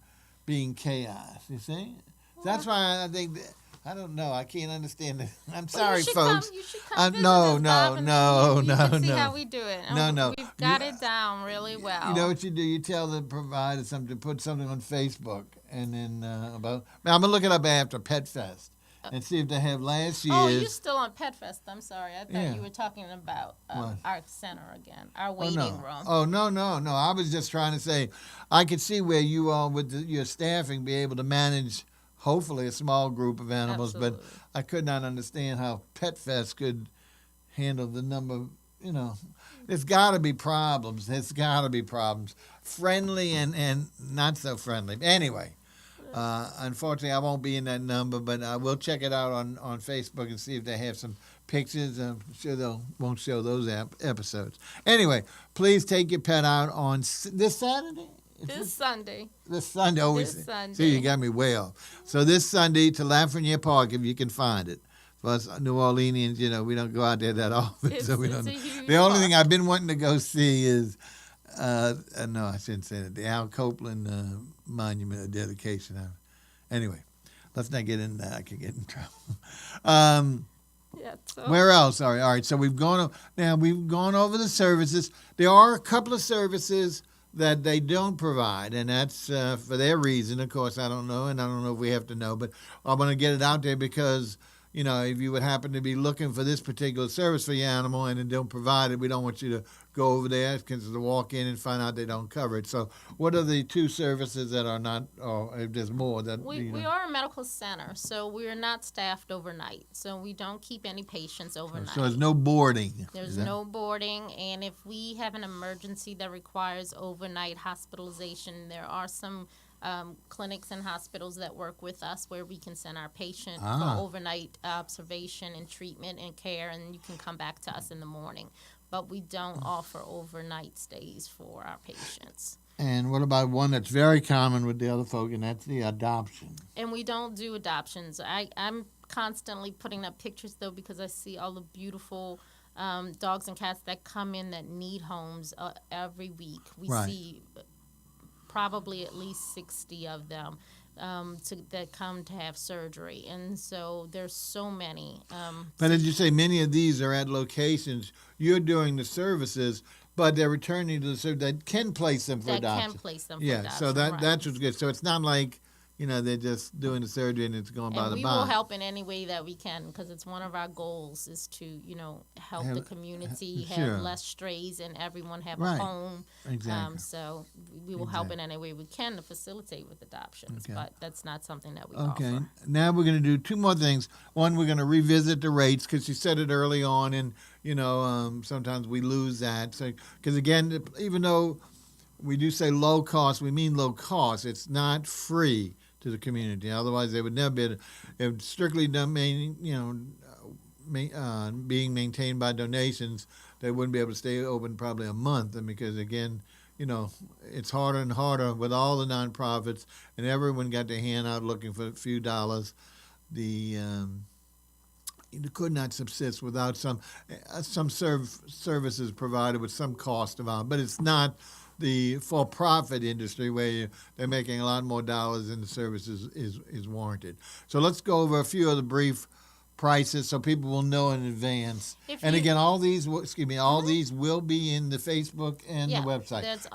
being chaos? You see, that's why I think. I don't know. I can't understand it. I'm sorry, folks. You should come visit No. us, Bob, and you can see how we do it. And No. We've got it down really well. You know what you do? You tell the provider something to put something on Facebook, and then about. I'm gonna look it up after Pet Fest and see if they have last year's. Oh, you're still on Pet Fest. I'm sorry. I thought Yeah. you were talking about What? our center again, our waiting room. Oh, no. I was just trying to say, I could see where you all, with your staffing, be able to manage, hopefully, a small group of animals. Absolutely. But I could not understand how Pet Fest could handle the number. There's got to be problems. Friendly and not so friendly. Anyway, Unfortunately, I won't be in that number, but I will check it out on Facebook and see if they have some pictures. I'm sure they won't show those episodes. Anyway, please take your pet out on this Saturday? This Sunday. This Sunday. Oh, This Sunday. See, you got me way off. So this Sunday to Lafreniere Park, if you can find it. For us New Orleanians, we don't go out there that often, so we don't. The only thing I've been wanting to go see is, no, I shouldn't say that. The Al Copeland Monument of Dedication. Anyway, let's not get into that. I could get in trouble. Where else? All right. So we've gone over the services. There are a couple of services that they don't provide, and that's for their reason. Of course, I don't know, and I don't know if we have to know, but I'm going to get it out there because, if you would happen to be looking for this particular service for your animal and it don't provide it, we don't want you to go over there because to walk in and find out they don't cover it. So what are the two services that are not, or if there's more that we are a medical center, so we're not staffed overnight. So we don't keep any patients overnight. So there's no boarding. There's no boarding, and if we have an emergency that requires overnight hospitalization, there are some clinics and hospitals that work with us where we can send our patient for overnight observation and treatment and care, and you can come back to us in the morning. But we don't offer overnight stays for our patients. And what about one that's very common with the other folk, and that's the adoption? And we don't do adoptions. I'm constantly putting up pictures, though, because I see all the beautiful dogs and cats that come in that need homes every week. We see probably at least 60 of them that come to have surgery. And so there's so many. But as you say, many of these are at locations. You're doing the services, but they're returning to the service that can place them for adoption. That can place them for adoption, so that's what's good. So it's not like, they're just doing the surgery and it's going by the by. We will help in any way that we can, because it's one of our goals is to, help the community have less strays and everyone have a home. Exactly. So we will help in any way we can to facilitate with adoptions, but that's not something that we offer. Now we're going to do two more things. One, we're going to revisit the rates because you said it early on, and sometimes we lose that. So because again, even though we do say low cost, we mean low cost. It's not free to the community. Otherwise, they would never be able to, if strictly being maintained by donations, they wouldn't be able to stay open probably a month. And because again, it's harder and harder with all the nonprofits, and everyone got their hand out looking for a few dollars. You could not subsist without some services provided with some cost amount, but it's not the for-profit industry where they're making a lot more dollars than the service is warranted. So let's go over a few of the brief prices so people will know in advance. Again, all these these will be in the Facebook and the website. That's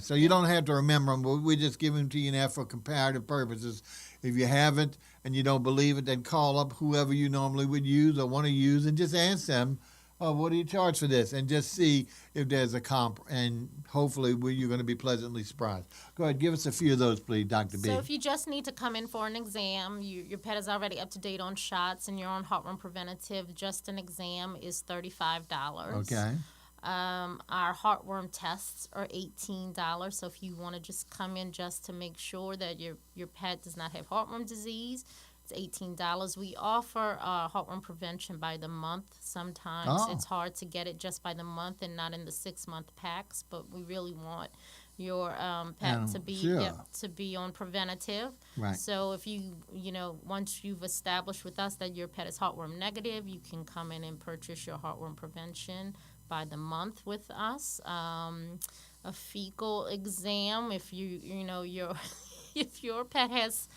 so you don't have to remember them, but we just give them to you now for comparative purposes. If you haven't and you don't believe it, then call up whoever you normally would use or want to use and just ask them, what do you charge for this? And just see if there's a comp, and hopefully you're going to be pleasantly surprised. Go ahead, give us a few of those, please, Dr. B. So if you just need to come in for an exam, your pet is already up to date on shots, and you're on Heartworm Preventative, just an exam is $35. Okay. Our Heartworm Tests are $18. So if you want to just come in just to make sure that your pet does not have heartworm disease, it's $18. We offer heartworm prevention by the month. Sometimes it's hard to get it just by the month and not in the 6-month packs, but we really want your pet to be on preventative. Right. So if once you've established with us that your pet is heartworm negative, you can come in and purchase your heartworm prevention by the month with us. A fecal exam, if if your pet has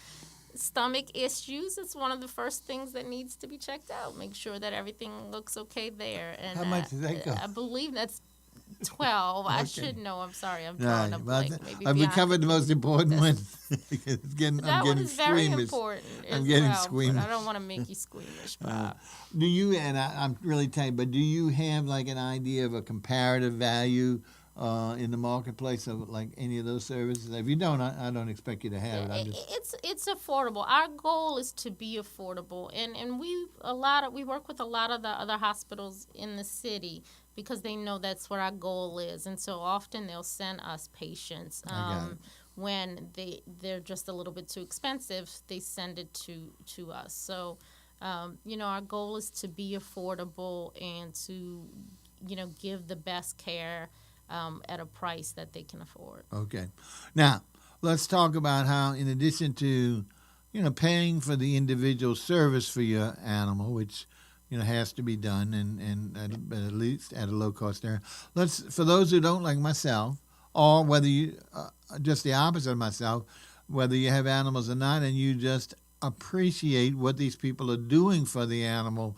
stomach issues, it's one of the first things that needs to be checked out. Make sure that everything looks okay there. And how much does that cost? I believe that's $12. I should know. I'm sorry. I'm drawing a blank. I've covered the most important one. That one is very important. I'm getting squeamish. But I don't want to make you squeamish, Bob. Do you? And I'm really tight. But do you have like an idea of a comparative value in the marketplace of like any of those services? If you don't, I don't expect you to have it. It's affordable. Our goal is to be affordable, and we work with a lot of the other hospitals in the city because they know that's what our goal is. And so often they'll send us patients. When they're just a little bit too expensive, they send it to us. So, our goal is to be affordable and to, give the best care at a price that they can afford. Okay. Now, let's talk about how, in addition to, paying for the individual service for your animal, which, has to be done and at least at a low cost there. For those who don't like myself, or whether you, just the opposite of myself, whether you have animals or not, and you just appreciate what these people are doing for the animalhood.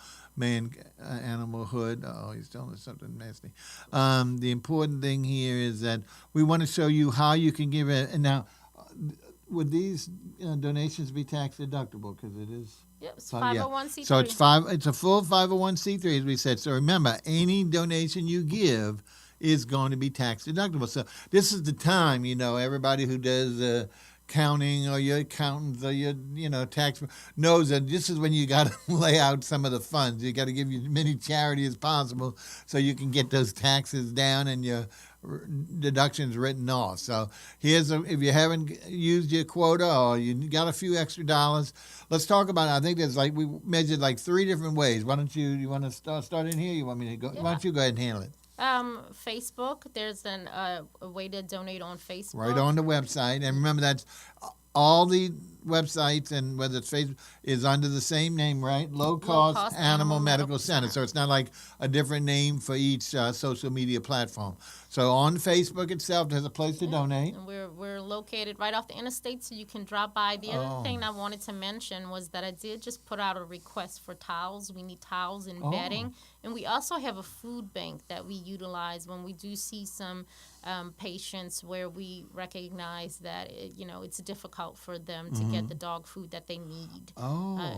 Oh, he's telling us something nasty. The important thing here is that we want to show you how you can give it. And now, would these donations be tax deductible? Because it is. Yep, it's 501c3. So it's a full 501c3, as we said. So remember, any donation you give is going to be tax deductible. So this is the time, everybody who does counting, or your accountants, or your, tax knows that this is when you got to lay out some of the funds. You got to give as many charity as possible so you can get those taxes down and your deductions written off. So if you haven't used your quota or you got a few extra dollars, let's talk about it. I think there's we measured 3 different ways. Why don't you want to start in here? You want me to go? Yeah. Why don't you go ahead and handle it? Facebook. There's a way to donate on Facebook. Right on the website. And remember, that's all the websites, and whether it's Facebook, is under the same name, right? Low Cost Animal Medical Center. So it's not like a different name for each social media platform. So on Facebook itself, there's a place to donate. And we're located right off the interstate, so you can drop by. The other thing I wanted to mention was that I did just put out a request for towels. We need towels and bedding. And we also have a food bank that we utilize when we do see some patients where we recognize that it's difficult for them to get the dog food that they need.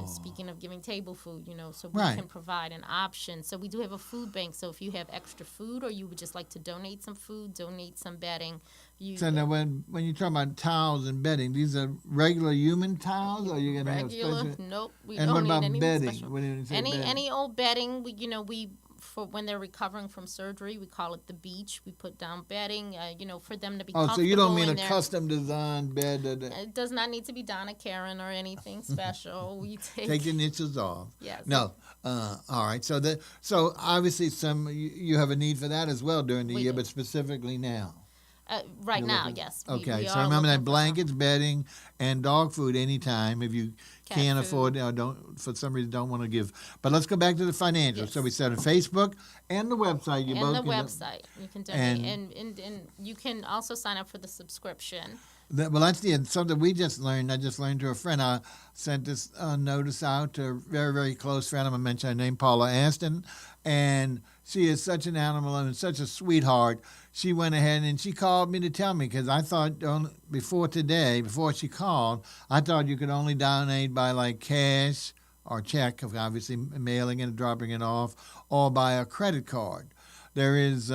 Speaking of giving table food, so we can provide an option. So we do have a food bank. So if you have extra food, or you would just like to donate some food, donate some bedding. So now when you're talking about towels and bedding, these are regular human towels, or are you going to have special? Nope, we and don't what need about anything bedding? special. What do you say bedding? Any old bedding, for when they're recovering from surgery, we call it the beach. We put down bedding, for them to be comfortable. So you don't mean a their custom designed bed? It does not need to be Donna Karen or anything special. We take the niches off. Yes. No. All right. So obviously you have a need for that as well during the year, but specifically now. Right now, yes. Okay, so remember that blankets, bedding, and dog food anytime if you can't afford or for some reason don't want to give. But let's go back to the financials. Yes. So we said on Facebook and the website. You website. You can donate, and you can also sign up for the subscription. That's something we just learned. I just learned to a friend. I sent this notice out to a very, very close friend. I'm going to mention her name, Paula Aston. And she is such an animal and such a sweetheart. She went ahead and she called me to tell me, because I thought before she called, I thought you could only donate by cash or check, obviously mailing it and dropping it off, or by a credit card. There is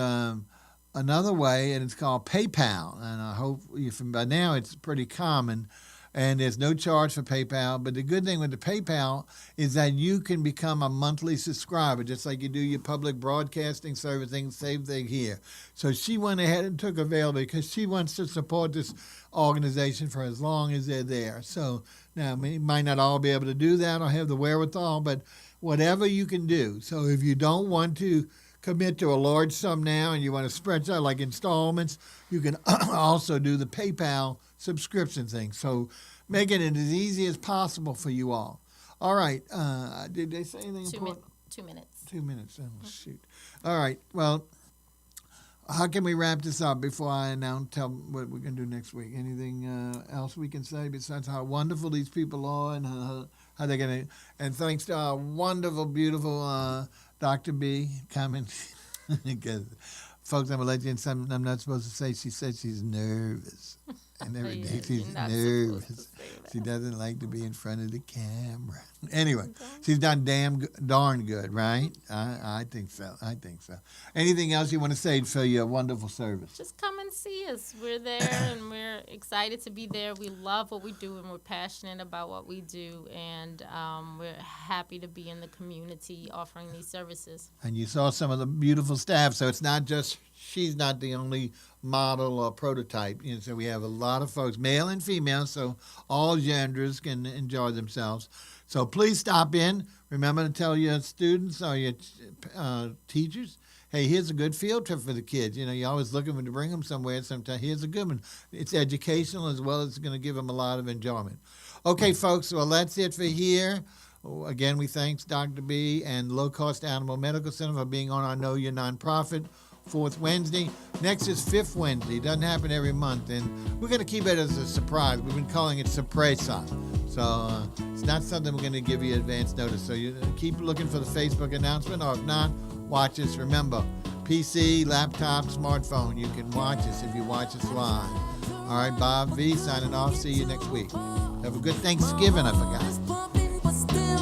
another way, and it's called PayPal. And I hope by now it's pretty common, and there's no charge for PayPal. But the good thing with the PayPal is that you can become a monthly subscriber, just like you do your public broadcasting service thing, same thing here. So she went ahead and took avail because she wants to support this organization for as long as they're there. So now we might not all be able to do that or have the wherewithal, but whatever you can do. So if you don't want to commit to a large sum now and you want to spread out like installments, you can also do the PayPal subscription thing. So making it as easy as possible for you all. All right. Did they say anything important? 2 minutes. 2 minutes. Oh, shoot. All right. Well, how can we wrap this up before I tell what we're going to do next week? Anything else we can say besides how wonderful these people are and how they're going to... And thanks to our wonderful, beautiful Dr. B coming. Because, folks, I'm going to let you in something I'm not supposed to say. She said she's nervous. And every day she's nervous. She doesn't like to be in front of the camera. Anyway, she's done darn good, right? I think so. Anything else you want to say for your wonderful service? Just come and see us. We're there, and we're excited to be there. We love what we do, and we're passionate about what we do, and we're happy to be in the community offering these services. And you saw some of the beautiful staff, so it's not just, she's not the only model or prototype. So we have a lot of folks, male and female, so all genders can enjoy themselves. So please stop in. Remember to tell your students or your teachers, hey, here's a good field trip for the kids. You're always looking to bring them somewhere. Sometimes here's a good one. It's educational as well as it's going to give them a lot of enjoyment. Okay, folks, well, that's it for here. Again, we thank Dr. B and Low Cost Animal Medical Center for being on our Know Your Nonprofit, 4th Wednesday. Next is 5th Wednesday. It doesn't happen every month, and we're going to keep it as a surprise. We've been calling it Sorpresa. So it's not something we're going to give you advance notice. So you keep looking for the Facebook announcement, or if not, watch us. Remember, PC, laptop, smartphone, you can watch us if you watch us live. All right, Bob V signing off. See you next week. Have a good Thanksgiving, I forgot.